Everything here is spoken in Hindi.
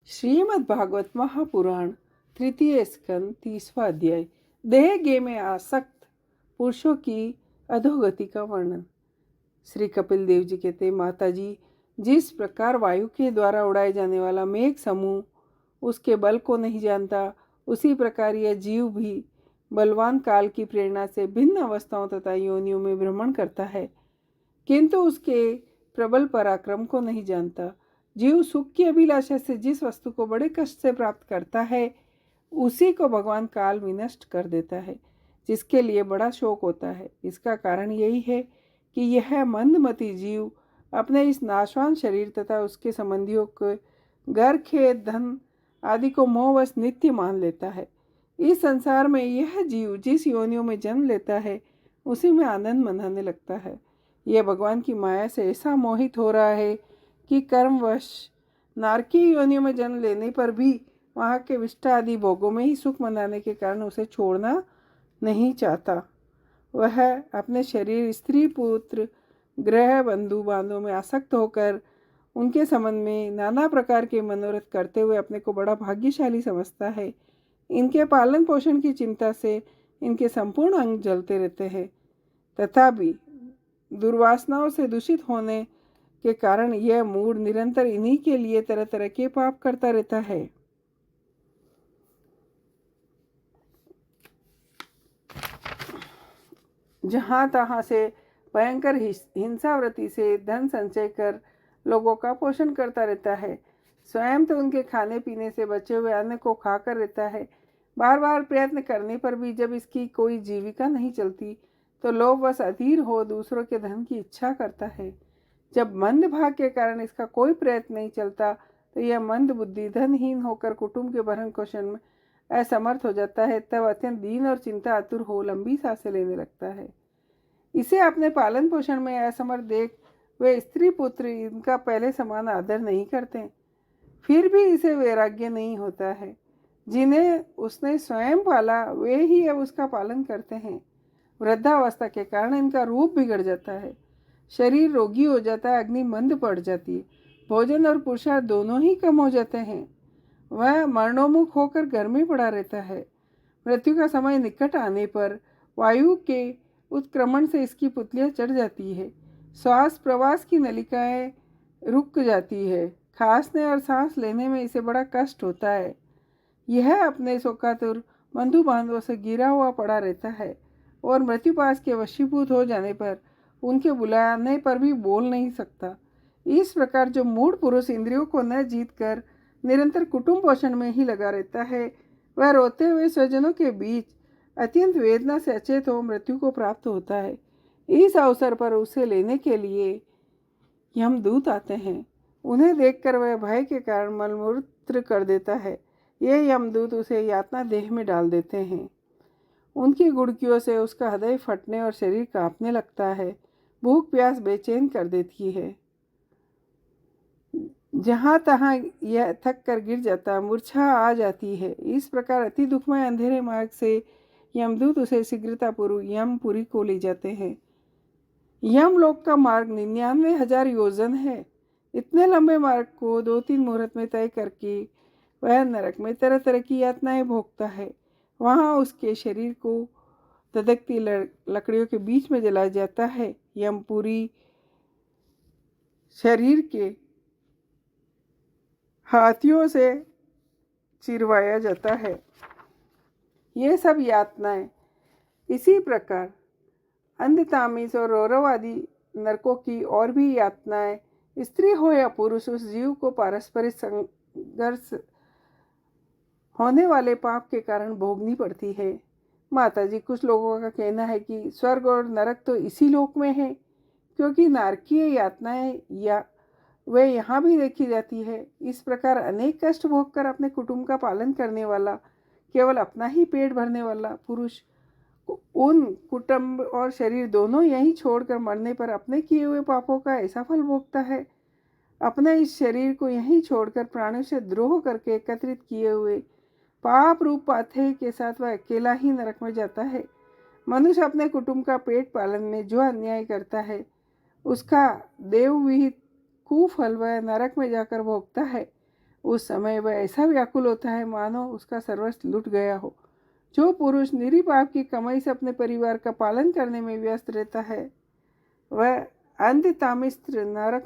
श्रीमद् भागवत महापुराण तृतीय स्कंद 30वां अध्याय देह गे में आसक्त पुरुषों की अधोगति का वर्णन। श्री कपिल देव जी कहते, माता जी, जिस प्रकार वायु के द्वारा उड़ाए जाने वाला मेघ समूह उसके बल को नहीं जानता, उसी प्रकार यह जीव भी बलवान काल की प्रेरणा से भिन्न अवस्थाओं तथा योनियों में भ्रमण करता है, किंतु उसके प्रबल पराक्रम को नहीं जानता। जीव सुख की अभिलाषा से जिस वस्तु को बड़े कष्ट से प्राप्त करता है, उसी को भगवान काल विनष्ट कर देता है, जिसके लिए बड़ा शोक होता है। इसका कारण यही है कि यह मंदमती जीव अपने इस नाशवान शरीर तथा उसके संबंधियों को घर, खेत, धन आदि को मोहवश नित्य मान लेता है। इस संसार में यह जीव जिस योनियों में जन्म लेता है, उसी में आनंद मनाने लगता है। यह भगवान की माया से ऐसा मोहित हो रहा है कि कर्मवश नारकी योनियों में जन्म लेने पर भी वहाँ के विष्टा आदि भोगों में ही सुख मनाने के कारण उसे छोड़ना नहीं चाहता। वह अपने शरीर, स्त्री, पुत्र, ग्रह, बंधु बांधवों में आसक्त होकर उनके संबंध में नाना प्रकार के मनोरथ करते हुए अपने को बड़ा भाग्यशाली समझता है। इनके पालन पोषण की चिंता से इनके संपूर्ण अंग जलते रहते हैं, तथापि दुर्वासनाओं से दूषित होने के कारण यह मूड निरंतर इन्हीं के लिए तरह तरह के पाप करता रहता है। जहाँ तहाँ से भयंकर हिंसावृत्ति से धन संचय कर लोगों का पोषण करता रहता है। स्वयं तो उनके खाने पीने से बचे हुए अन्न को खाकर रहता है। बार बार प्रयत्न करने पर भी जब इसकी कोई जीविका नहीं चलती, तो लोभवश अधीर हो दूसरों के धन की इच्छा करता है। जब मंद भाग के कारण इसका कोई प्रयत्न नहीं चलता, तो यह मंद बुद्धि धनहीन होकर कुटुंब के भरण पोषण में असमर्थ हो जाता है। तब अत्यंत दीन और चिंता आतुर हो लंबी सांसें लेने लगता है। इसे अपने पालन पोषण में असमर्थ देख वे स्त्री पुत्र इनका पहले समान आदर नहीं करते, फिर भी इसे वैराग्य नहीं होता है। जिन्हें उसने स्वयं पाला वे ही अब उसका पालन करते हैं। वृद्धावस्था के कारण इनका रूप बिगड़ जाता है, शरीर रोगी हो जाता है, अग्नि मंद पड़ जाती है, भोजन और पुरुषार्थ दोनों ही कम हो जाते हैं। वह मरणोन्मुख होकर घर में पड़ा रहता है। मृत्यु का समय निकट आने पर वायु के उत्क्रमण से इसकी पुतलियां चढ़ जाती है। श्वास प्रवास की नलिकाएं रुक जाती है। खांसने और सांस लेने में इसे बड़ा कष्ट होता है। यह अपने शोकातुर बंधु बांधवों से घिरा हुआ पड़ा रहता है और मृत्युपाश के वशीभूत हो जाने पर उनके बुलाने पर भी बोल नहीं सकता। इस प्रकार जो मूढ़ पुरुष इंद्रियों को न जीत कर निरंतर कुटुंब पोषण में ही लगा रहता है, वह रोते हुए स्वजनों के बीच अत्यंत वेदना से अचेत हो मृत्यु को प्राप्त होता है। इस अवसर पर उसे लेने के लिए यमदूत आते हैं। उन्हें देखकर वह भय के कारण मलमूत्र कर देता है। ये यमदूत उसे यातना देह में डाल देते हैं। उनकी गुड़कियों से उसका हृदय फटने और शरीर कांपने लगता है। भूख प्यास बेचैन कर देती है। जहाँ तहाँ यह थक कर गिर जाता, मूर्छा आ जाती है। इस प्रकार अति दुखमय अंधेरे मार्ग से यमदूत उसे शीघ्रतापूर्वक यमपुरी को ले जाते हैं। यमलोक का मार्ग 99,000 योजन है। इतने लंबे मार्ग को 2-3 मुहूर्त में तय करके वह नरक में तरह तरह की यातनाएं भोगता है। वहाँ उसके शरीर को धधकती लकड़ियों के बीच में जलाया जाता है। यमपुरी शरीर के हाथियों से चिरवाया जाता है। ये सब यातनाएं इसी प्रकार अंधतामिस और रौरव आदि नरकों की और भी यातनाएं स्त्री हो या पुरुष उस जीव को पारस्परिक संघर्ष होने वाले पाप के कारण भोगनी पड़ती है। माताजी, कुछ लोगों का कहना है कि स्वर्ग और नरक तो इसी लोक में है, क्योंकि नारकीय यातनाएं या वे यहाँ भी देखी जाती है। इस प्रकार अनेक कष्ट भोगकर अपने कुटुंब का पालन करने वाला, केवल अपना ही पेट भरने वाला पुरुष उन कुटुंब और शरीर दोनों यहीं छोड़कर मरने पर अपने किए हुए पापों का ऐसा फल भोगता है। अपने इस शरीर को यहीं छोड़कर प्राणियों से द्रोह करके एकत्रित किए हुए पाप रूप पाथे के साथ वह अकेला ही नरक में जाता है। मनुष्य अपने कुटुंब का पेट पालन में जो अन्याय करता है, उसका देव विहित कुफल वह नरक में जाकर भोगता है। उस समय वह ऐसा व्याकुल होता है मानो उसका सर्वस्व लुट गया हो। जो पुरुष निरी पाप की कमाई से अपने परिवार का पालन करने में व्यस्त रहता है वह अंधतामिस्त्र नरक